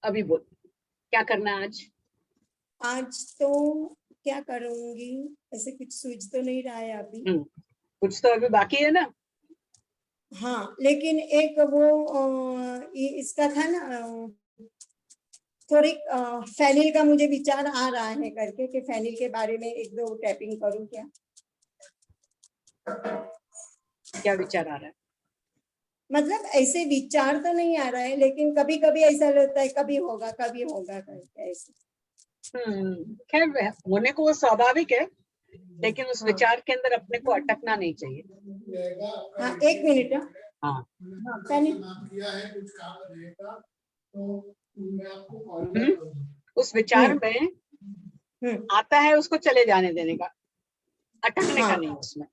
अभी बोल, क्या करना है आज? आज तो क्या करूंगी, ऐसे कुछ सूझ तो नहीं रहा है अभी। कुछ तो अभी बाकी है ना। हाँ, लेकिन एक वो इसका था ना, थोड़ी फेनिल का मुझे विचार आ रहा है करके कि फेनिल के बारे में एक दो टैपिंग करूं क्या। क्या विचार आ रहा है? मतलब ऐसे विचार तो नहीं आ रहा है, लेकिन कभी कभी ऐसा लगता है कभी होगा करके ऐसे। खैर होने को वो स्वाभाविक है, लेकिन उस हाँ। विचार के अंदर अपने को अटकना नहीं चाहिए। हाँ, एक मिनट। हाँ, उस विचार में आता है उसको चले जाने देने का, अटकने का नहीं उसमें।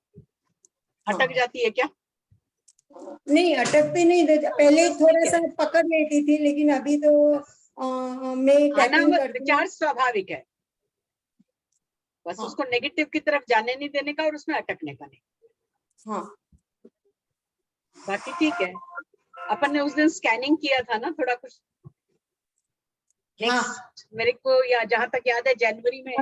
अटक जाती है क्या? नहीं, अटकते नहीं, पहले थोड़ा सा पकड़ लेती थी, लेकिन अभी तो मैं टैपिंग करती विचार स्वाभाविक है, बस हाँ। उसको नेगेटिव की तरफ जाने नहीं देने का और उसमें अटकने का नहीं। हाँ, बाकी ठीक है। अपन ने उस दिन स्कैनिंग किया था ना थोड़ा कुछ। नेक्स्ट मेरे को या जहां तक याद है जनवरी में,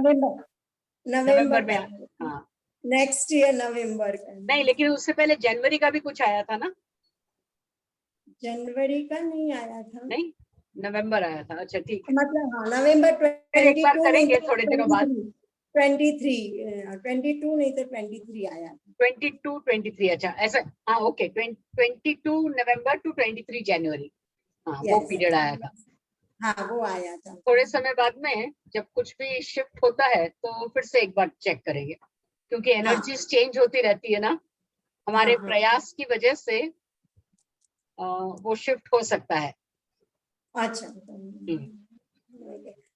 नवंबर में। हाँ, नेक्स्ट ईयर नवंबर का। नहीं, लेकिन उससे पहले जनवरी का भी कुछ आया था ना। जनवरी का नहीं आया था। नहीं, नवंबर आया था। अच्छा ठीक है, मतलब हाँ, नवंबर एक बार करेंगे थोड़े दिनों बाद। 22 नहीं तो 23 आया था। 22, 23, अच्छा ऐसा। हाँ ओके, 22 नवंबर टू 23 जनवरी। हाँ वो पीरियड आया था। हाँ, वो आया था। थोड़े समय बाद में जब कुछ भी शिफ्ट होता है तो फिर से एक बार चेक करेंगे, क्योंकि एनर्जीज चेंज होती रहती है ना, हमारे प्रयास की वजह से वो शिफ्ट हो सकता है। अच्छा।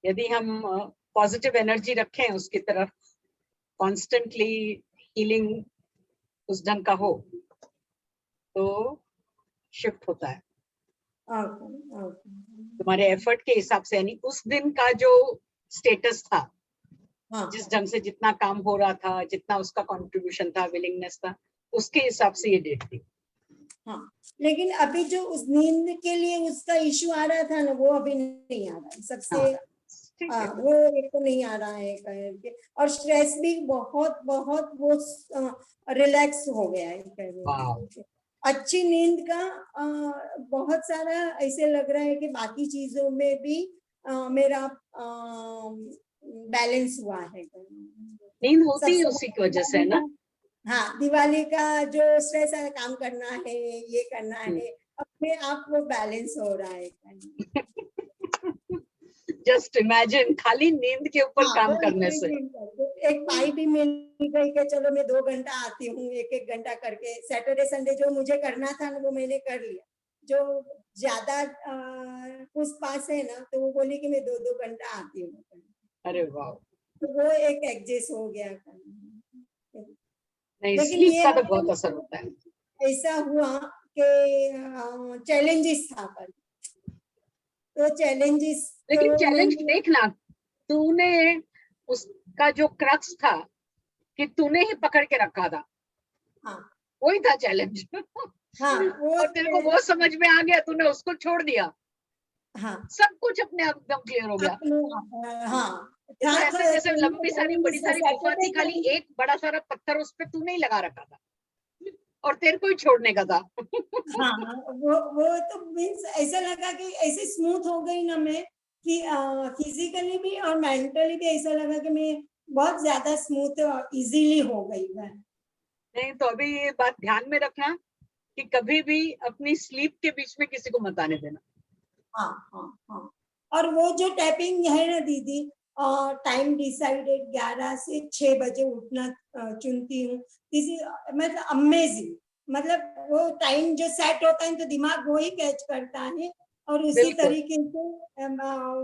यदि हम पॉजिटिव एनर्जी रखें उसकी तरफ, कॉन्स्टेंटली हीलिंग उस ढंग का हो तो शिफ्ट होता है। तुम्हारे एफर्ट के हिसाब से, यानी उस दिन का जो स्टेटस था, जिस ढंग से जितना काम हो रहा था, जितना उसका कंट्रीब्यूशन था, विलिंगनेस था, उसके हिसाब से ये डेट थी। हाँ, लेकिन अभी जो उस नींद के लिए उसका इश्यू आ रहा था ना, वो अभी नहीं आ रहा है सबसे। वो एक तो नहीं आ रहा है करके, और स्ट्रेस भी बहुत बहुत वो रिलैक्स हो गया है। अच्छी नींद का बहुत सारा ऐसे लग रहा है कि बाकी चीजों में भी मेरा बैलेंस हुआ है। नींद होती है उसी की वजह से ना। हाँ, दिवाली का जो स्ट्रेस है, काम करना है, ये करना है, अपने आप वो बैलेंस हो रहा है। जस्ट इमेजिन, खाली नींद के ऊपर काम करने से। एक पाई भी मिल गई कि चलो मैं 2 घंटा आती हूँ, एक घंटा करके। सैटरडे संडे जो मुझे करना था ना, वो मैंने कर लिया। जो ज्यादा उस पास है ना, तो वो बोली कि मैं 2 घंटा आती हूँ। अरे वाह, तो वो एक एडजस्ट हो गया। नहीं, लेकिन स्लीप ये का तो बहुत असर होता है। ऐसा हुआ कि चैलेंजेस था पर, तो चैलेंजेस लेकिन तो चैलेंज देखना, तूने उसका जो क्रक्स था कि तूने ही पकड़ के रखा था। हाँ, वही था चैलेंज। हाँ, और तेरे को वो समझ में आ गया, तूने उसको छोड़ दिया। हाँ, सब कुछ अपने आप एकदम क्लियर हो गया। हाँ, तो ऐसे जैसे लंबी सारी बड़ी सारी गुफा थी, खाली एक बड़ा सारा पत्थर उस पर तूने ही लगा रखा था और तेरे को ही छोड़ने का था। हाँ, वो तो मीन्स ऐसा लगा कि ऐसे स्मूथ हो गई ना मैं, कि फिजिकली भी और मेंटली भी ऐसा लगा कि मैं बहुत ज्यादा स्मूथ और इजीली हो गई मैं। नहीं तो अभी ये बात ध्यान में रखना कि कभी भी अपनी स्लीप के बीच में किसी को मत आने देना। हाँ, हाँ, हाँ। और वो जो टैपिंग है ना दीदी, टाइम डिसाइडेड 11 से 6 बजे उठना चुनती हूँ। मतलब अमेजिंग, मतलब वो टाइम जो सेट होता है तो दिमाग वो ही कैच करता है और उसी तरीके से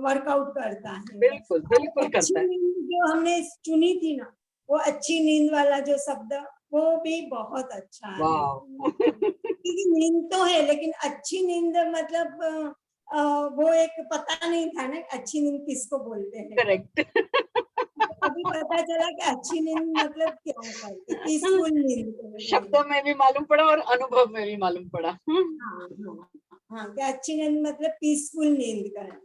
वर्कआउट करता है। बिल्कुल बिल्कुल अच्छी करता है। नींद जो हमने चुनी थी ना, वो अच्छी नींद वाला जो शब्द, वो भी बहुत अच्छा है। क्योंकि नींद तो है, लेकिन अच्छी नींद मतलब वो एक पता नहीं था ना अच्छी नींद किसको बोलते हैं। करेक्ट। अभी पता चला कि अच्छी नींद मतलब क्या होता है, पीसफुल नींद। शब्दों में भी मालूम पड़ा और अनुभव में भी मालूम पड़ा। हाँ, हाँ, हाँ, कि अच्छी नींद मतलब पीसफुल नींद का है।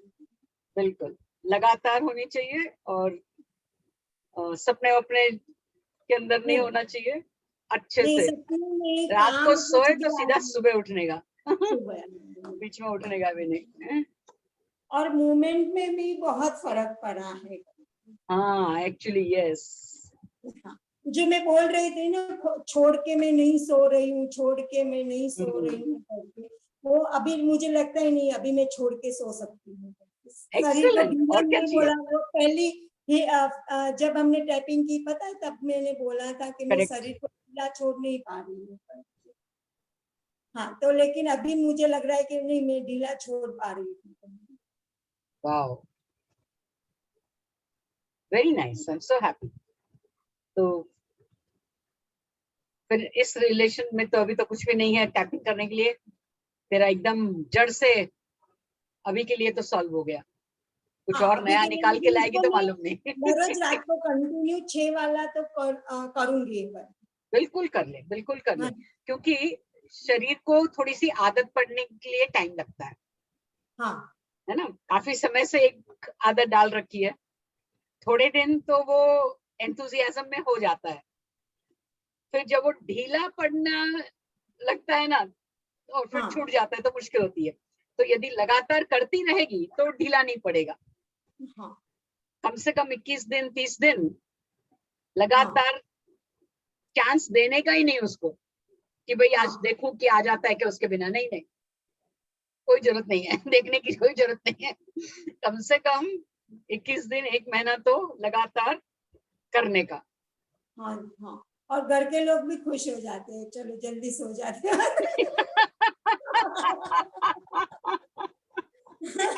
बिल्कुल लगातार होनी चाहिए, और सपने अपने के अंदर नहीं होना चाहिए, अच्छे नहीं से सपने में रात को काम कुछ सोए भी तो सीधा आए, सुबह उठने का सुबह बीच में उठने का भी नहीं। और मूवमेंट में भी बहुत फर्क पड़ा है। हाँ एक्चुअली यस। हाँ, जो मैं बोल रही थी ना, छोड़ के मैं नहीं सो रही हूँ, छोड़ के मैं नहीं सो रही हूँ करके, वो अभी मुझे लगता ही नहीं अभी मैं छोड़ के सो सकती हूँ। शरीर को एक्सीलेंट, ढीला और क्या नहीं चाहिए। बोला, वो पहली ही जब हमने टैपिंग की पता है, तब मैंने बोला था कि मैं करेक्ट। शरीर को ढीला छोड़ नहीं पा रही हूँ। हाँ, तो लेकिन अभी मुझे लग रहा है कि नहीं, मैं ढीला छोड़ पा रही हूँ। Wow, very nice, I am so happy. तो फिर इस रिलेशन में तो अभी तो कुछ भी नहीं है टैपिंग करने के लिए, तेरा एकदम जड़ से अभी के लिए तो सॉल्व हो गया, कुछ हाँ, और अभी नया के लिए निकाल के लेकिन लाएगी इसको तो मैं मालूम नहीं मैं रोज रात को कंटिन्यू 6 वाला तो करूंगी एक बार। बिल्कुल कर ले, बिल्कुल कर ले, हाँ, क्योंकि शरीर को थोड़ी सी आदत पड़ने के लिए टाइम लगता हाँ, है ना। काफी समय से एक आदत डाल रखी है, थोड़े दिन तो वो एंथुजियाज्म में हो जाता है, फिर जब वो ढीला पड़ना लगता है ना, और फिर हाँ, छूट जाता है तो मुश्किल होती है। तो यदि लगातार करती रहेगी तो ढीला नहीं पड़ेगा। हाँ, कम से कम 21 दिन 30 दिन हाँ, लगातार चांस देने का ही नहीं उसको, कि भाई आज हाँ, देखूं कि आ जाता है कि उसके बिना, नहीं नहीं, कोई जरूरत नहीं है देखने की कोई जरूरत नहीं है। कम से कम 21 दिन 1 महीना तो लगातार करने का। हाँ, हाँ, और घर के लोग भी खुश हो जाते हैं, चलो जल्दी सो जाते हैं।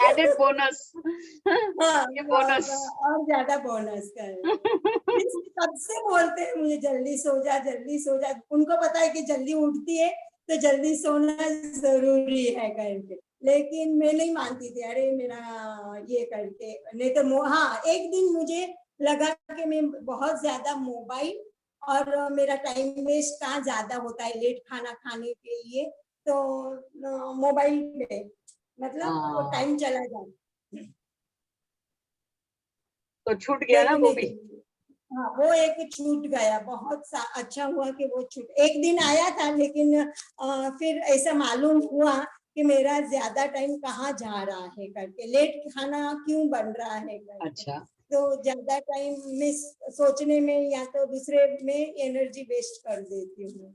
एडेड बोनस हाँ, ये बोनस और ज्यादा बोनस कर कब से बोलते हैं मुझे जल्दी सो जा, जल्दी सो जा। उनको पता है कि जल्दी उठती है तो जल्दी सोना जरूरी है करके, लेकिन मैं नहीं मानती थी, अरे मेरा ये करके नहीं तो हाँ, एक दिन मुझे लगा कि मैं बहुत ज्यादा मोबाइल और मेरा टाइम वेस्ट कहाँ ज्यादा होता है लेट खाना खाने के लिए, तो मोबाइल पे मतलब वो हाँ, टाइम चला जाता, तो छूट गया ना लेकिन वो नहीं भी। तो हाँ, वो एक छूट गया, बहुत अच्छा हुआ कि वो छूट एक दिन आया था, लेकिन फिर ऐसा मालूम हुआ कि मेरा ज्यादा टाइम कहाँ जा रहा है करके, लेट खाना क्यों बन रहा है करके, अच्छा, तो ज्यादा टाइम में सोचने में या तो दूसरे में एनर्जी वेस्ट कर देती हूँ।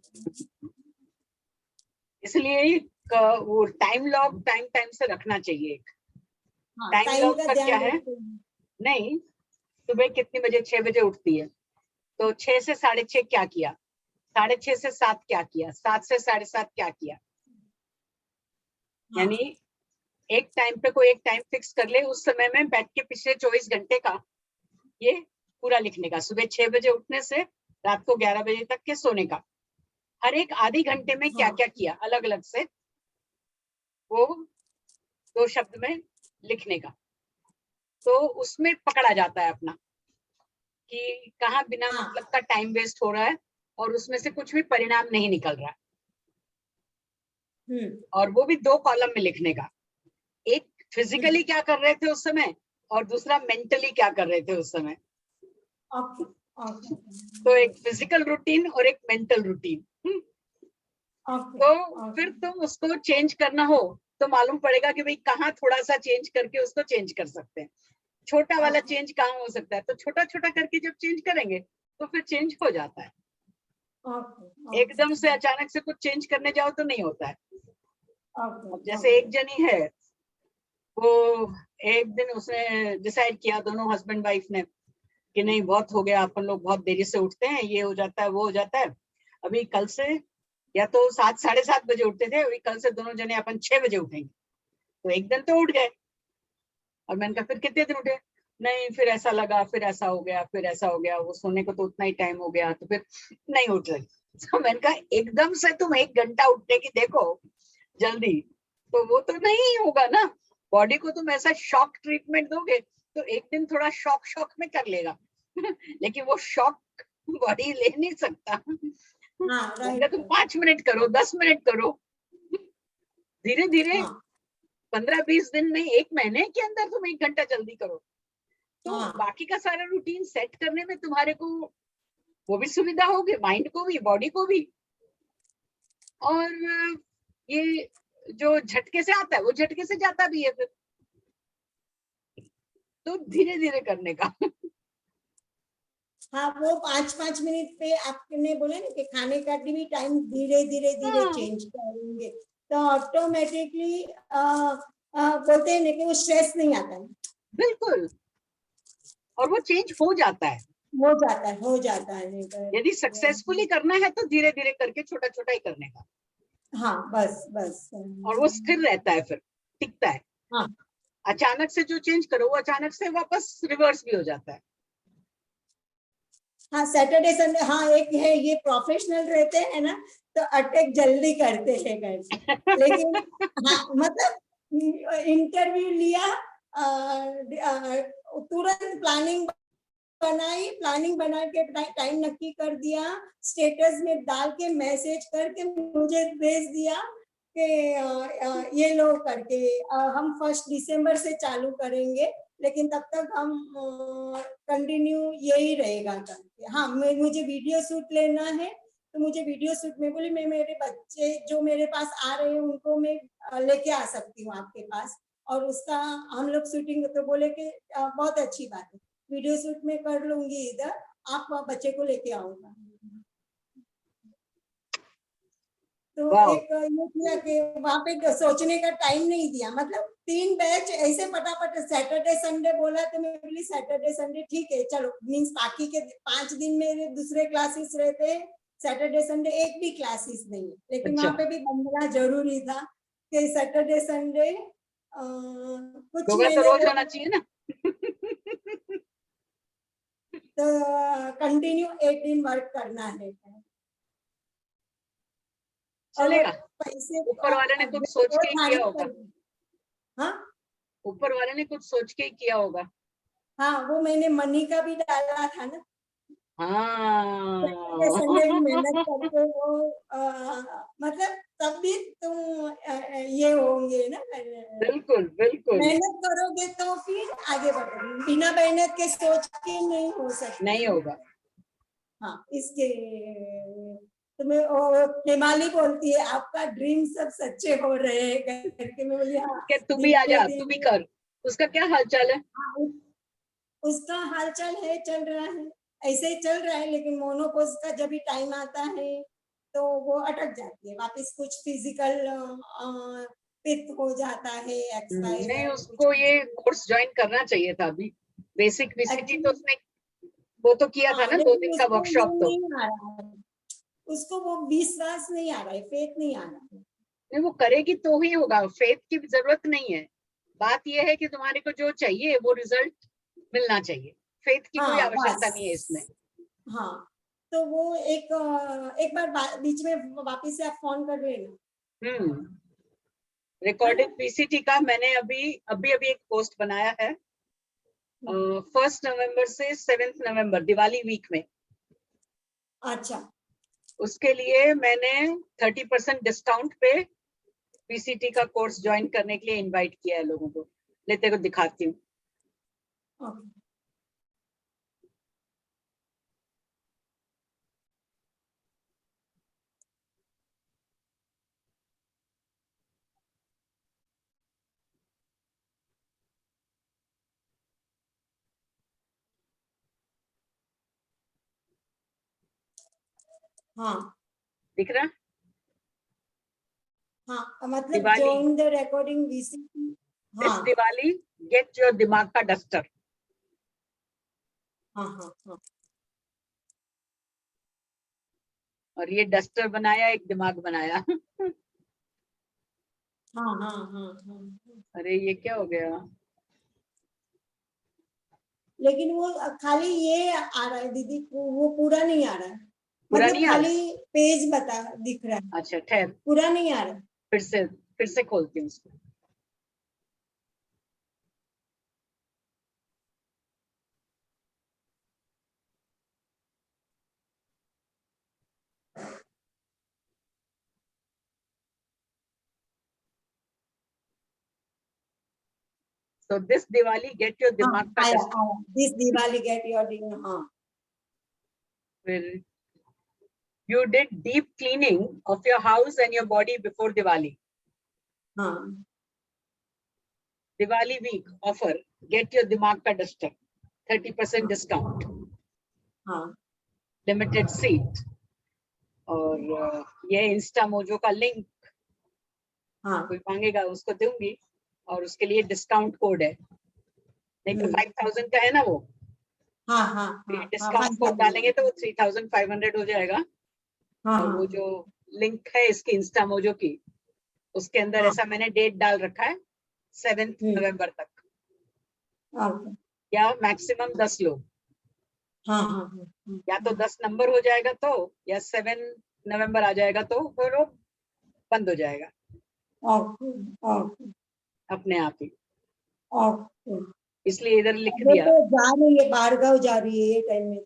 इसलिए वो टाइम लॉग टाइम टाइम से रखना चाहिए। हाँ, टाइम टाइम लॉग का का क्या ध्यान है, रखते हैं। नहीं सुबह कितने बजे, 6 बजे उठती है, तो 6 से 6:30 क्या किया, 6:30 से 7 क्या किया, 7 से 7:30 क्या किया, हाँ, यानी एक टाइम पे कोई एक टाइम फिक्स कर ले, उस समय में बैठ के पिछले 24 घंटे का ये पूरा लिखने का, सुबह 6 बजे उठने से रात को 11 बजे तक के सोने का, हर एक आधे घंटे में क्या हाँ, क्या किया अलग अलग से, वो 2 शब्द में लिखने का, तो उसमें पकड़ा जाता है अपना कि कहाँ बिना हाँ, मतलब का टाइम वेस्ट हो रहा है, और उसमें से कुछ भी परिणाम नहीं निकल रहा है। और वो भी 2 कॉलम में लिखने का, एक फिजिकली क्या कर रहे थे उस समय, और दूसरा मेंटली क्या कर रहे थे उस समय। ओके, ओके, तो एक फिजिकल रूटीन और एक मेंटल रूटीन। ओके, तो ओके, फिर तुम उसको चेंज करना हो तो मालूम पड़ेगा कि भाई कहाँ थोड़ा सा चेंज करके उसको चेंज कर सकते हैं, छोटा वाला ओके, चेंज कहाँ हो सकता है, तो छोटा छोटा करके जब चेंज करेंगे तो फिर चेंज हो जाता है। ओके, एकदम से अचानक से कुछ चेंज करने जाओ तो नहीं होता है। ओके, अब जैसे ओके, एक जनी है, वो एक दिन उसने डिसाइड किया, दोनों हस्बैंड वाइफ ने, कि नहीं बहुत हो गया, अपन लोग बहुत देरी से उठते हैं, ये हो जाता है वो हो जाता है, अभी कल से या तो 7 7:30 बजे उठते थे, अभी कल से दोनों जने अपन 6 बजे उठेंगे। तो एक दिन तो उठ गए, और मैंने कहा फिर कितने दिन उठे, नहीं फिर ऐसा लगा, फिर ऐसा हो गया, फिर ऐसा हो गया, वो सोने को तो उतना ही टाइम हो गया, तो फिर नहीं उठ रही। तो मैंने कहा एकदम से तुम 1 घंटा उठने की देखो जल्दी, तो वो तो नहीं होगा ना, बॉडी को तुम ऐसा शॉक ट्रीटमेंट दोगे तो एक दिन थोड़ा शॉक शॉक में कर लेगा लेकिन वो शॉक बॉडी ले नहीं सकता। हाँ, मैंने राइट, तुम 5 मिनट करो, 10 मिनट करो, धीरे धीरे हाँ, 15-20 दिन में, 1 महीने के अंदर तुम 1 घंटा जल्दी करो, तो हाँ बाकी का सारा रूटीन सेट करने में तुम्हारे को वो भी सुविधा होगी, माइंड को भी, बॉडी को भी। और ये जो झटके से आता है वो झटके से जाता भी है फिर, तो धीरे धीरे करने का। हाँ, वो 5-5 मिनट पे आपने बोला ना कि खाने का भी टाइम धीरे धीरे धीरे हाँ, चेंज करेंगे तो ऑटोमेटिकली बोलते हैं ना कि वो स्ट्रेस नहीं आता है। बिल्कुल, और वो चेंज हो जाता है। हो जाता है नहीं तो यदि सक्सेसफुली करना है तो धीरे धीरे करके छोटा छोटा ही करने का, हाँ बस बस और वो स्थिर रहता है, फिर टिकता है। हाँ अचानक से जो चेंज करो वो अचानक से वापस रिवर्स भी हो जाता है। हाँ, सैटरडे संडे, हाँ एक है ये प्रोफेशनल रहते हैं ना तो अटैक जल्दी करते हैं घर से, लेकिन हाँ मतलब इंटरव्यू लिया, तुरंत प्लानिंग बना के टाइम नक्की कर दिया, स्टेटस में डाल के मैसेज करके मुझे भेज दिया कि ये लो करके हम 1 दिसंबर से चालू करेंगे, लेकिन तब तक हम कंटिन्यू यही रहेगा करके। हाँ, मुझे वीडियो शूट लेना है तो मुझे वीडियो शूट में बोली मैं मेरे बच्चे जो मेरे पास आ रहे हैं उनको मैं लेके आ सकती हूँ आपके पास, और उसका हम लोग शूटिंग, तो बोले कि बहुत अच्छी बात है, वीडियो शूट में कर लूंगी इधर, आप बच्चे को लेके आओगा। तो वाह, एक ये किया कि वहां पे सोचने का टाइम नहीं दिया, मतलब 3 बैच ऐसे फटाफट, सैटरडे संडे बोला तो मैं बोली सैटरडे संडे ठीक है चलो, मीन्स बाकी के 5 दिन मेरे दूसरे क्लासेस रहते हैं, सैटरडे संडे एक भी क्लासेस नहीं है, लेकिन अच्छा, वहां पे भी बनना जरूरी था कि सैटरडे संडे कुछ योगा तो मैंने रोज वो होना चाहिए ना। तो कंटिन्यू 8 दिन वर्क करना है। और चलेगा, पैसे ऊपर वाले ने कुछ सोच वो के ही किया तारीफ होगा। कर, हाँ ऊपर वाले ने कुछ सोच के ही किया होगा। हाँ, वो मैंने मनी का भी डाला था ना, सैटरडे हाँ। संडे भी मेहनत करके वो मतलब तब भी तुम ये होंगे ना, बिल्कुल बिल्कुल, मेहनत करोगे तो फिर आगे बढ़ोगे, बिना मेहनत के सोच के नहीं हो सकती नहीं है। होगा। हाँ, इसके तुम्हें हिमाली बोलती है आपका ड्रीम सब सच्चे हो रहे हैं करके, मैं बोली हाँ कि तू भी आ धीरे जा, तू भी धीरे। कर। उसका क्या हाल चाल है? हाँ, उसका हालचाल है, चल रहा है, ऐसे ही चल रहा है, लेकिन मोनोपोज का जब भी टाइम आता है तो वो अटक जाती है वापस, कुछ फिजिकल पित्त हो जाता है, नहीं, एक्सपायर कुछ उसको ये कोर्स ज्वाइन करना चाहिए था अभी। बेसिक बीसीटी तो एक्चुअली। उसने वो तो किया था हाँ, ना, 2 लेकिन दिन का उसको ये वर्कशॉप तो। नहीं आ रहा है, उसको वो विश्वास नहीं आ रहा है, फेथ नहीं आ रहा है। नहीं, वो करेगी तो ही होगा, फेथ की जरूरत नहीं है। बात ये है कि तुम्हारे को जो चाहिए वो रिजल्ट मिलना चाहिए, फेथ की कोई हाँ आवश्यकता नहीं है इसमें। बस, हाँ तो वो एक बार बीच में वापिस से आप फोन कर रहे हैं हम्म। है ना। रिकॉर्डेड पीसीटी का मैंने अभी अभी अभी एक पोस्ट बनाया है, 1 नवंबर से 7 नवंबर, दिवाली वीक में। अच्छा, उसके लिए मैंने 30% डिस्काउंट पे पीसीटी का कोर्स ज्वाइन करने के लिए इनवाइट किया है लोगों को। लेते को दिखाती हूँ। ओके, हाँ दिख रहा? हाँ, मतलब Diwali, join the recording VCT। This हाँ दिवाली गेट योर दिमाग का डस्टर। हाँ हाँ हाँ और ये डस्टर बनाया, एक दिमाग बनाया। हाँ हाँ हाँ हाँ। अरे ये क्या हो गया? लेकिन वो खाली ये आ रहा है दीदी, वो पूरा नहीं आ रहा है, पूरा मतलब नहीं आ रहा? खाली पेज दिख रहा है, अच्छा ठहर, पूरा नहीं आ रहा है। फिर से खोलती हूँ उसको। So this Diwali get your दिमाग का dust. This Diwali get your dinner. हाँ. फिर you did deep cleaning of your house and your body before Diwali. हाँ. Diwali week offer, get your दिमाग का duster, 30% discount. हाँ. Limited seat. और ये इंस्टा मोजो का लिंक हाँ. कोई मांगेगा उसको दूंगी, और उसके लिए डिस्काउंट कोड है, नहीं तो 5000 का है ना वो. हाँ हाँ. डिस्काउंट कोड डालेंगे तो वो 3500 हो जाएगा. हाँ. और वो जो लिंक है इसकी इंस्टा मोजो की, उसके अंदर ऐसा मैंने डेट डाल रखा है 7 नवंबर तक. या मैक्सिमम 10 लोग. हाँ हाँ. या तो 10 नंबर हो जाएगा तो, या 7 नवंबर आ जाएगा तो फिर वो बंद हो जाएगा अपने आप ही. इसलिए इधर लिख दिया. तो जा रही है, बारगांव जा रही है ये टाइम में,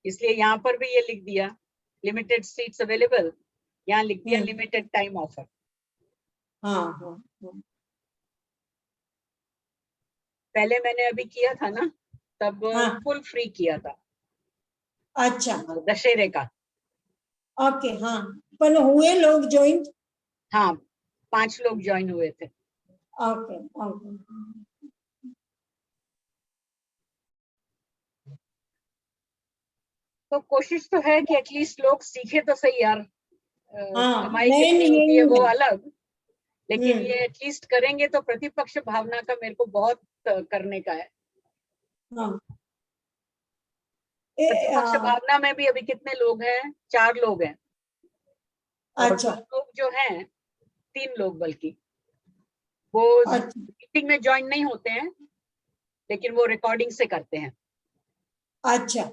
इसलिए यहाँ पर भी ये लिख दिया लिमिटेड सीट्स अवेलेबल. यहाँ लिख दिया लिमिटेड टाइम ऑफर. हाँ. पहले मैंने अभी किया था ना, तब फुल फ्री किया था. अच्छा. दशहरे का. ओके. हाँ. पर हुए लोग ज्वाइन? हाँ, 5 लोग ज्वाइन हुए थे. ओके. तो कोशिश तो है कि एटलीस्ट लोग सीखे तो सही यार. कमाई कितनी नहीं, होती है वो अलग, लेकिन ये एटलीस्ट करेंगे तो प्रतिपक्ष भावना का मेरे को बहुत करने का है. प्रतिपक्ष भावना में भी अभी कितने लोग हैं? 4 लोग हैं. और अच्छा. लोग जो हैं 3 लोग, बल्कि वो मीटिंग में ज्वाइन नहीं होते हैं, लेकिन वो रिकॉर्डिंग से करते हैं. अच्छा.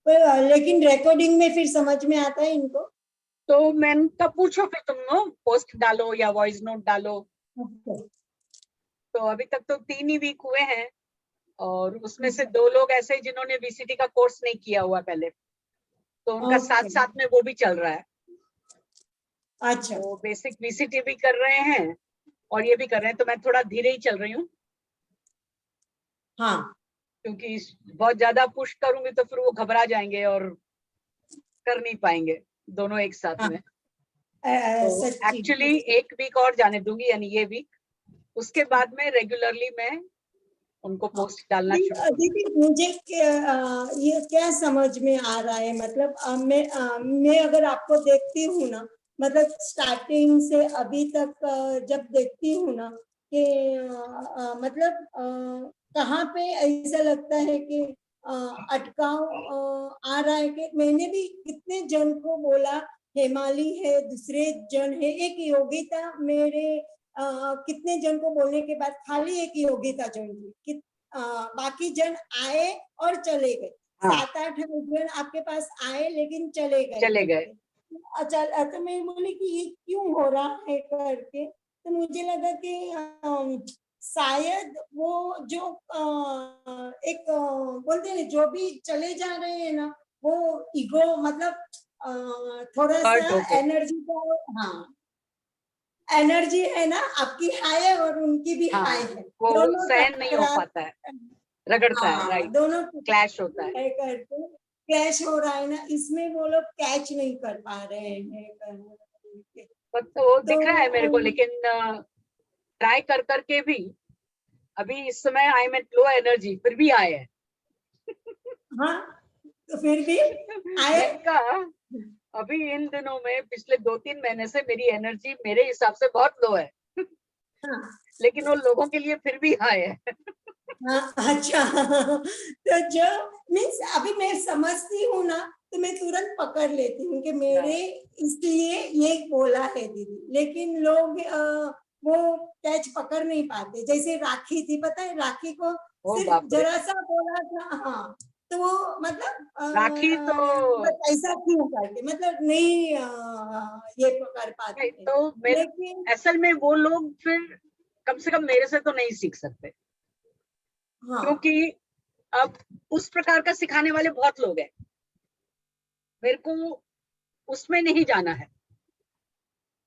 लेकिन रिकॉर्डिंग में फिर समझ में आता है इनको? तो मैम तब पूछो, फिर तुम पोस्ट डालो या वॉइस नोट डालो. तो अभी तक तो 3 ही वीक हुए हैं, और उसमें से 2 लोग ऐसे जिन्होंने वीसीटी का कोर्स नहीं किया हुआ पहले, तो उनका साथ साथ में वो भी चल रहा है. अच्छा. वो बेसिक वीसीटी भी कर रहे हैं और ये भी कर रहे हैं. तो मैं थोड़ा धीरे ही चल रही हूँ. हाँ. क्योंकि बहुत ज्यादा पुश करूंगी तो फिर वो घबरा जाएंगे और कर नहीं पाएंगे दोनों एक साथ में. तो एक्चुअली 1 वीक और जाने दूंगी, यानी ये वीक. उसके बाद में रेगुलरली मैं उनको पोस्ट डालना शुरू. दीदी मुझे ये क्या समझ में आ रहा है, मतलब मैं अगर आपको देखती हूँ ना, मतलब स्टार्टिंग से अभी तक जब देखती हूँ ना, कि मतलब कहाँ पे ऐसा लगता है कि अटकाव आ रहा है. कि मैंने भी कितने जन को बोला, हेमाली है, दूसरे जन है, एक योगिता, मेरे कितने जन को बोलने के बाद खाली एक योगिता जन की, बाकी जन आए और चले गए. 7-8 जन आपके पास आए लेकिन चले गए. अच्छा. तो मैं बोली कि ये क्यों हो रहा है करके. तो मुझे लगा कि शायद वो जो एक बोलते हैं जो भी चले जा रहे हैं ना, वो ईगो, मतलब थोड़ा सा एनर्जी का, हाँ, एनर्जी है ना आपकी हाई है और उनकी भी हाई है. वो सहन नहीं हो पाता है, रगड़ता है. राइट. दोनों क्लैश होता है करके क्लैश हो रहा है ना, इसमें वो लोग कैच नहीं कर पा रहे हैं. तो दिख रहा है मेरे को, लेकिन ट्राई कर करके भी अभी इस समय I am at low energy, फिर भी आए हैं. हाँ, तो फिर भी आए. अभी इन दिनों में पिछले 2-3 महीने से मेरी एनर्जी मेरे हिसाब से बहुत लो है. हाँ. लेकिन उन लोगों के लिए फिर भी हाई है. हाँ. अच्छा. तो जो मीन्स अभी मैं समझती हूँ ना, तो मैं तुरंत पकड़ लेती हूँ कि मेरे इसलिए ये बोला है दीदी. लेकिन लोग वो कैच पकड़ नहीं पाते. जैसे राखी थी, पता है, राखी को सिर्फ जरा सा बोला था. हाँ. तो वो मतलब राखी तो ऐसा क्यों करके, मतलब नहीं ये पकड़ पाते. तो लेकिन असल में वो लोग फिर कम से कम मेरे से तो नहीं सीख सकते. हाँ. क्योंकि अब उस प्रकार का सिखाने वाले बहुत लोग हैं. मेरे को उसमें नहीं जाना है.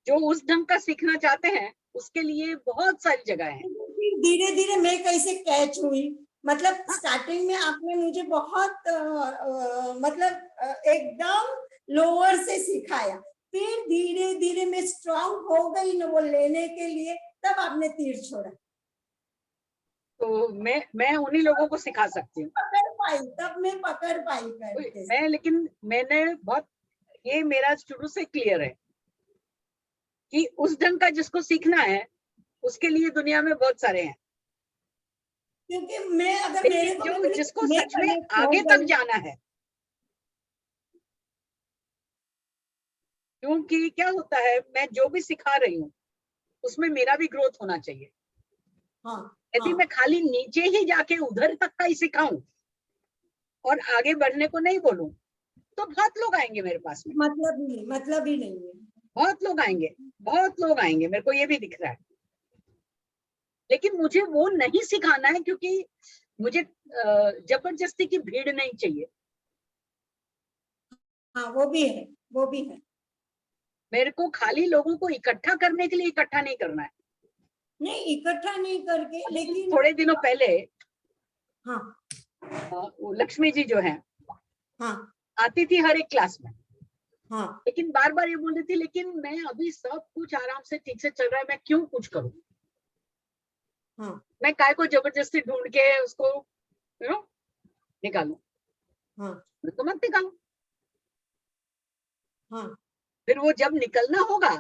जो उस ढंग का सीखना चाहते हैं उसके लिए बहुत सारी जगह है। धीरे धीरे मैं कैसे कैच हुई, मतलब स्टार्टिंग में आपने मुझे बहुत मतलब एकदम लोअर से सिखाया, फिर धीरे धीरे मैं स्ट्रांग हो गई ना वो लेने के लिए, तब आपने तीर छोड़ा। तो मैं उन्हीं लोगों को सिखा सकती हूँ, पकड़ पाई, तब मैं पकड़ पाई करके। लेकिन मैंने बहुत, ये मेरा शुरू से क्लियर है कि उस ढंग का जिसको सीखना है उसके लिए दुनिया में बहुत सारे हैं, क्योंकि मैं अगर मेरे लेकिन को जो जिसको मैं सच में connect हो आगे गई, तक जाना है, क्योंकि क्या होता है, मैं जो भी सिखा रही हूँ उसमें मेरा भी ग्रोथ होना चाहिए। हाँ यदि हाँ, मैं खाली नीचे ही जाके उधर तक का ही सिखाऊं और आगे बढ़ने को नहीं बोलूं, तो बहुत लोग आएंगे मेरे पास में, मतलब ही नहीं है। बहुत लोग आएंगे, बहुत लोग आएंगे, मेरे को ये भी दिख रहा है। लेकिन मुझे वो नहीं सिखाना है, क्योंकि मुझे जबरदस्ती की भीड़ नहीं चाहिए। हाँ वो भी है, वो भी है। मेरे को खाली लोगों को इकट्ठा करने के लिए इकट्ठा नहीं करना है। नहीं इकट्ठा नहीं करके, लेकिन थोड़े दिनों पहले हाँ वो लक्ष्मी जी जो है हाँ आती थी हर एक क्लास में, हाँ लेकिन बार बार ये बोल रही थी, लेकिन मैं अभी सब कुछ आराम से ठीक से चल रहा है, मैं क्यों कुछ करूं, हाँ मैं काय को जबरदस्ती ढूंढ के उसको निकालूं, हाँ मैं तो मत निकालूं। हाँ फिर वो जब निकलना होगा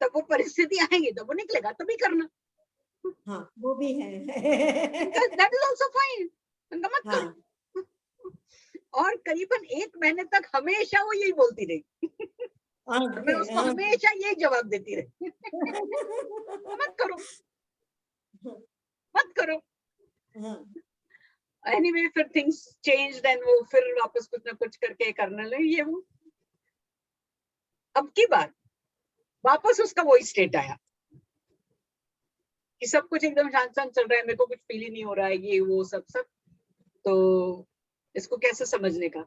तब वो परिस्थिति आएगी, तब वो निकलेगा, तभी करना। हाँ वो भी है। दैट इज आल्सो फाइन, मत हाँ करो। और करीबन 1 महीने तक हमेशा वो यही बोलती रही, और मैं ओके उसको हमेशा यही जवाब देती रही, मत करो, मत करो। हाँ एनीवे फिर थिंग्स चेंज, देन वो फिर वापस कुछ ना कुछ करके करने लगे ये वो। अब की बार वापस उसका वही स्टेट आया कि सब कुछ एकदम शांत शांत चल रहा है, मेरे को कुछ फील ही नहीं हो रहा है, ये वो सब सब। तो इसको कैसे समझने का,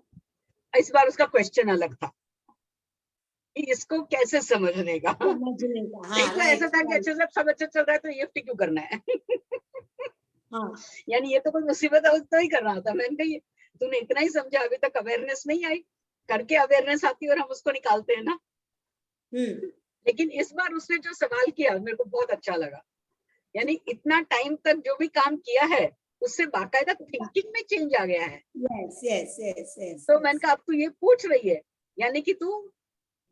इस बार उसका क्वेश्चन अलग था कि इसको कैसे समझने का। समझने का, नहीं हाँ तो ऐसा राइट था कि राइट, अच्छा सब अच्छा चल रहा है तो ईएफटी क्यों करना है। हाँ यानी ये तो कोई मुसीबत है तो ही कर रहा था। मैंने कही तूने इतना ही समझा, अभी तक अवेयरनेस नहीं आई, करके अवेयरनेस आती और हम उसको निकालते हैं ना। लेकिन इस बार उसने जो सवाल किया मेरे को बहुत अच्छा लगा, यानी इतना टाइम तक जो भी काम किया है उससे बाकायदा थिंकिंग में चेंज आ गया है। Yes yes yes yes. तो मैंने कहा अब तू ये पूछ रही है, यानी कि तू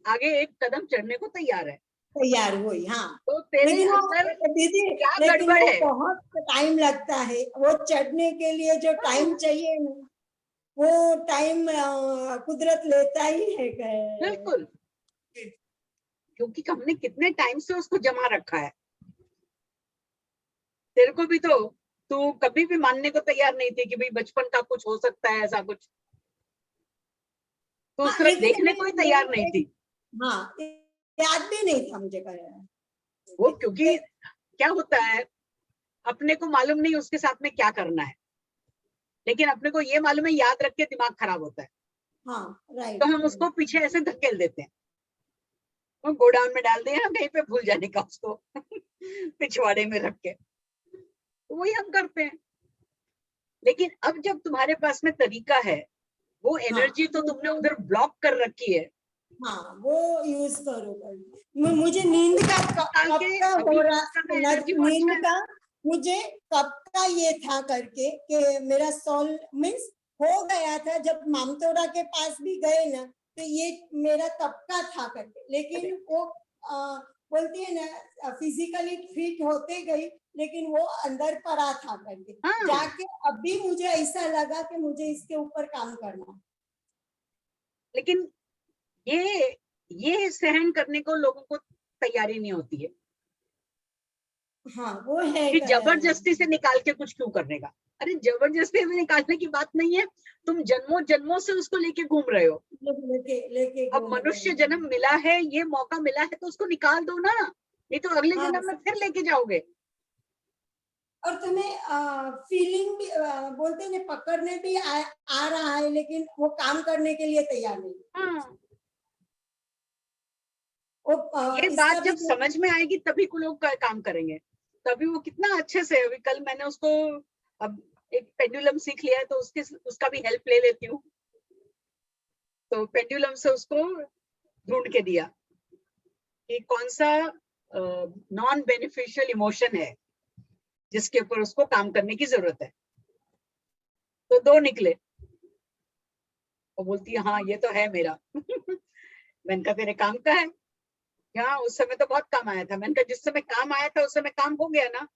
आगे एक कदम चढ़ने को तैयार है, तैयार हुई, हाँ। तो तेरे लेकिन वो अंदर दीदी, क्या लेकिन गड़बड़ वो है। बहुत टाइम लगता है, वो चढ़ने के लिए जो टाइम चाहिए ना, वो टाइम कुदरत लेता ही है। बिल्कुल, क्योंकि हमने कितने टाइम से उसको जमा रखा है। तेरे को भी तो, तू कभी भी मानने को तैयार नहीं थी कि भाई बचपन का कुछ हो सकता है ऐसा कुछ, तो हाँ सिर्फ लेकिन देखने को ही तैयार नहीं थी। हाँ याद भी नहीं था मुझे वो क्योंकि क्या होता है, अपने को मालूम नहीं उसके साथ में क्या करना है, लेकिन अपने को ये मालूम है याद रख के दिमाग खराब होता है, हाँ तो राइट। हम उसको पीछे ऐसे धकेल देते हैं, वो गोडाउन में डाल दिया कहीं पे भूल जाने का उसको पिछवाड़े में रख के, तो वही हम करते हैं। लेकिन अब जब तुम्हारे पास में तरीका है, वो हाँ एनर्जी तो तुमने उधर ब्लॉक कर रखी है, हाँ वो यूज करो। मुझे नींद का निकाल कब के का अभी हो यूज करना, रहा, एनर्जी बहुत अच्छा नींद है। का मुझे कब का ये था करके कि मेरा सोल मीन्स हो गया था, जब मामतोड़ा के पास भी गए ना, तो ये मेरा तब का था करके। लेकिन वो बोलती है ना, फिजिकली फिट होते गई, लेकिन वो अंदर पड़ा था करके। हाँ, जाके अभी मुझे ऐसा लगा कि मुझे इसके ऊपर काम करना। लेकिन ये सहन करने को लोगों को तैयारी नहीं होती है हाँ वो है कि जबरदस्ती से निकाल के कुछ क्यों करने का। अरे जबरदस्ती में निकालने की बात नहीं है, तुम जन्मों जन्मों से उसको लेके घूम रहे हो, लेके लेके अब घूम रहे मनुष्य हैं। जन्म मिला है, ये मौका मिला है तो उसको निकाल दो ना, नहीं तो अगले हाँ जन्म में फिर लेके जाओगे। और तुम्हें फीलिंग भी बोलते हैं ना, पकड़ने भी आ रहा है, लेकिन वो काम करने के लिए तैयार नहीं। हाँ, ये बात जब समझ में आएगी तभी को लोग काम करेंगे, तभी वो कितना अच्छे से। अभी कल मैंने उसको अब एक पेंडुलम सीख लिया है तो उसका भी हेल्प ले लेती हूँ। तो पेंडुलम से उसको ढूंढ के दिया कि कौन सा नॉन बेनिफिशियल इमोशन है जिसके ऊपर उसको काम करने की जरूरत है। तो 2 निकले। वो बोलती है हाँ ये तो है मेरा। मैंने कहा तेरे काम का है? हाँ उस समय तो बहुत काम आया था। मैंने कहा जिस समय काम आया था उस समय काम हो गया ना।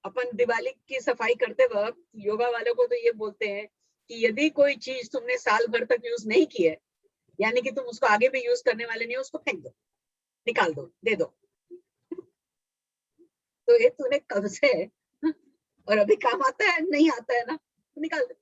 अपन दिवाली की सफाई करते वक्त योगा वालों को तो ये बोलते हैं कि यदि कोई चीज तुमने साल भर तक यूज नहीं की है, यानी कि तुम उसको आगे भी यूज करने वाले नहीं हो, उसको फेंक दो, निकाल दो, दे दो। तो ये तूने कब से और अभी काम आता है? नहीं आता है ना, तो निकाल दो।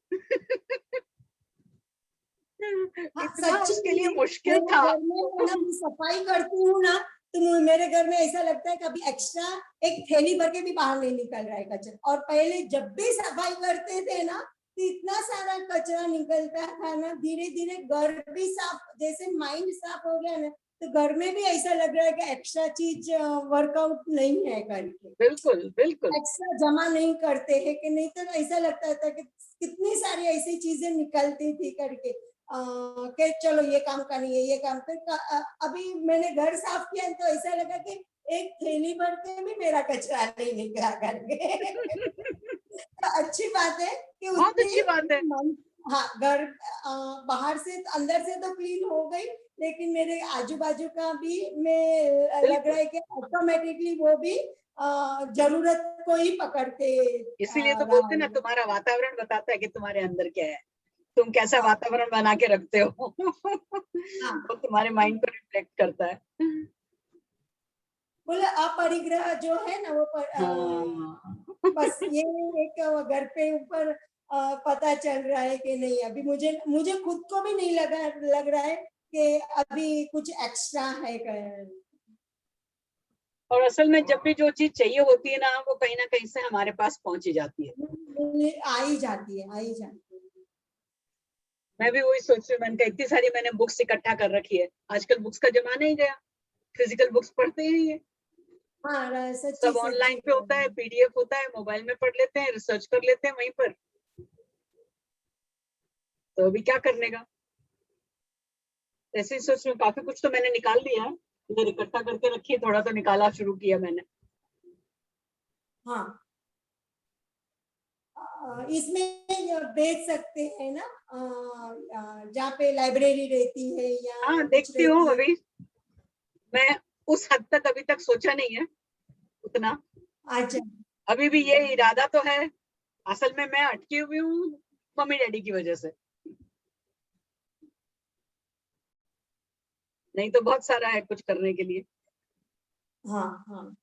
हाँ, इतना सच्ची उसके लिए में मुश्किल मेरे था। घर में ना सफाई करती हूँ ना, तो मेरे घर में ऐसा लगता है कभी एक्स्ट्रा एक थैली भर के भी बाहर नहीं निकल रहा है कचरा। और पहले जब भी सफाई करते थे ना तो इतना सारा कचरा निकलता था ना, धीरे धीरे घर भी साफ, जैसे माइंड साफ हो गया ना, तो घर में भी ऐसा लग रहा है कि एक्स्ट्रा चीज वर्कआउट नहीं है करके, बिल्कुल बिल्कुल। एक्स्ट्रा जमा नहीं करते हैं कि नहीं, तो ऐसा लगता था कि कितनी सारी ऐसी चीजें निकलती थी करके कि चलो ये काम करनी है, ये काम कर। अभी मैंने घर साफ किया तो ऐसा लगा कि एक थैली भर के भी मेरा कचरा नहीं निकला करके। तो अच्छी बात है कि बहुत अच्छी बात है। हाँ, घर बाहर से अंदर से तो क्लीन हो गई, लेकिन मेरे आजू बाजू का भी मैं लग रहा है कि ऑटोमेटिकली वो भी जरूरत को ही पकड़ते इसीलिए तो रहा बोलते ना, है। तुम्हारा वातावरण बताता है कि तुम्हारे अंदर क्या है, तुम कैसा हाँ, वातावरण बना के रखते हो। हाँ, वो तुम्हारे माइंड पर रिफ्लेक्ट करता है। बोले अपरिग्रह जो है ना वो हाँ। बस ये एक घर पे ऊपर पता चल रहा है कि नहीं, अभी मुझे मुझे खुद को भी नहीं लग रहा है कि अभी कुछ एक्स्ट्रा है और असल में जब भी जो चीज चाहिए होती है ना, वो कहीं ना कहीं से हमारे पास पहुंच ही जाती है। आ ही जाती है, आ ही जाती है। मैं भी वही सोच रही हूँ, मैंने कहा इतनी सारी मैंने बुक्स इकट्ठा कर रखी है। आजकल बुक्स का जमाना ही गया, फिजिकल बुक्स पढ़ते ही नहीं है। हाँ, सच्ची सब सच्ची। ऑनलाइन पे होता है, पीडीएफ होता है, मोबाइल में पढ़ लेते हैं, रिसर्च कर लेते हैं वहीं पर। तो अभी क्या करने का। ऐसे ही सोच रही हूँ, काफी कुछ तो मैंने निकाल लिया है, इधर इकट्ठा करके रखी है, थोड़ा तो निकाला शुरू किया मैंने। हाँ, इसमें बेच सकते हैं ना, जहाँ पे लाइब्रेरी रहती है हाँ या कुछ देखती हूँ। रहती है। अभी मैं उस हद तक अभी तक सोचा नहीं है उतना। अच्छा, अभी भी ये इरादा तो है। असल में मैं अटकी हुई हूँ मम्मी डैडी की वजह से, नहीं तो बहुत सारा है कुछ करने के लिए। हाँ, हाँ,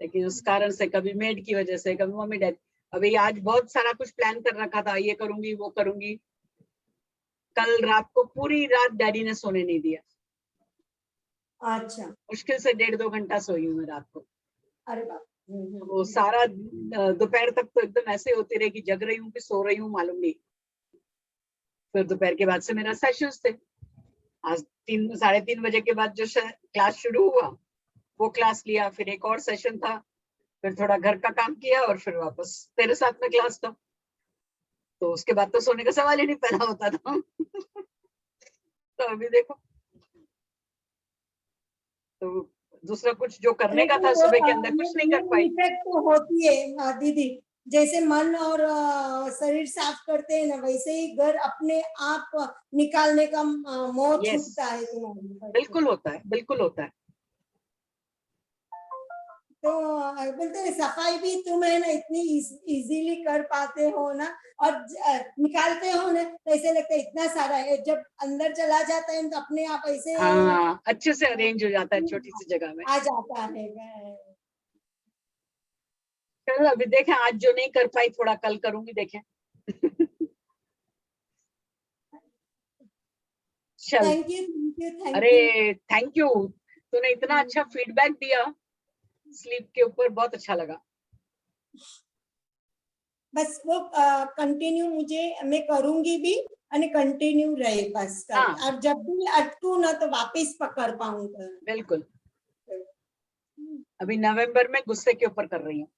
लेकिन उस कारण से, कभी मेड की वजह से, कभी मम्मी डैडी। अभी आज बहुत सारा कुछ प्लान कर रखा था, ये करूंगी वो करूंगी। कल रात को पूरी रात डैडी ने सोने नहीं दिया। अच्छा, मुश्किल से 1.5-2 घंटा सोई हूँ मैं रात को। अरे बाप। वो सारा दोपहर तक तो एकदम ऐसे होती रही कि जग रही हूँ कि सो रही हूँ मालूम नहीं। फिर दोपहर के बाद से मेरा सेशंस थे। आज 3-3:30 बजे के बाद जो क्लास शुरू हुआ, वो क्लास लिया, फिर एक और सेशन था, फिर थोड़ा घर का काम किया और फिर वापस तेरे साथ में क्लास था। तो उसके बाद तो सोने का सवाल ही नहीं पैदा होता था। तो अभी देखो, तो दूसरा कुछ जो करने का लेकिन था वो सुबह के अंदर कुछ नहीं कर ये पाई। इफेक्ट तो होती है दीदी, जैसे मन और शरीर साफ करते हैं ना, वैसे ही घर अपने आप निकालने का मोह यस, छूटता है तुम्हारे ऊपर। बिल्कुल होता है, बिल्कुल होता है। तो बोलते हैं सफाई भी तुम है ना इतनी इजीली कर पाते हो ना, और निकालते हो ना तो ऐसे लगता है इतना सारा है, जब अंदर चला जाता है तो अपने आप ऐसे हाँ अच्छे से अरेंज हो जाता है छोटी सी जगह में। आ जाता है। चलो अभी देखें, आज जो नहीं कर पाई थोड़ा कल करूंगी, देखें। चल। Thank you, thank you, thank अरे यू। थैंक यू, तूने इतना अच्छा फीडबैक दिया स्लीप के ऊपर, बहुत अच्छा लगा। बस वो कंटिन्यू मुझे मैं करूंगी भी, અને કન્ટિન્યુ રહે બસ हाँ। કરી और जब भी अटकू ना तो वापस पकड़ पाऊं तो बिल्कुल। अभी नवंबर में गुस्से के ऊपर कर रही हूँ।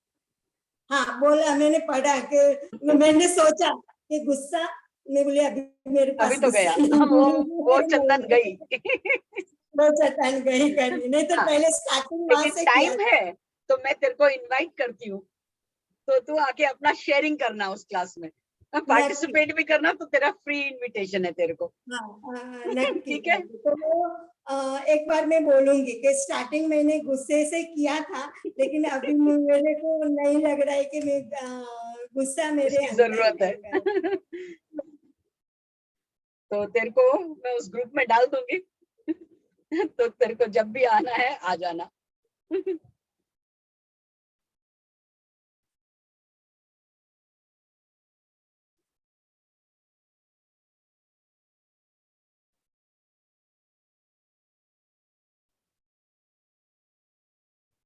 हाँ बोला, मैंने पढ़ा कि मैंने सोचा कि गुस्सा, मैं बोली अभी मेरे अभी पास तो गया गुस्सा वो चंदन गई। वो चट्टान गई करनी, नहीं तो हाँ, पहले स्टार्टिंग वहां लेकिन से किया टाइम है तो मैं तेरे को इनवाइट करती हूँ, तो तू आके अपना शेयरिंग करना उस क्लास में, पार्टिसिपेट भी करना, तो तेरा फ्री इनविटेशन है तेरे को। हाँ, नक्की ठीक है। नक्की। तो वो एक बार मैं बोलूंगी कि स्टार्टिंग मैंने गुस्से से किया था, लेकिन अभी मेरे को नहीं लग रहा है कि मैं गुस्सा मेरे उसकी अंदर जरूरत है। है। तो तेरे को मैं उस ग्रुप में डाल दूंगी। तो तेरे को जब भी आना है आ जाना।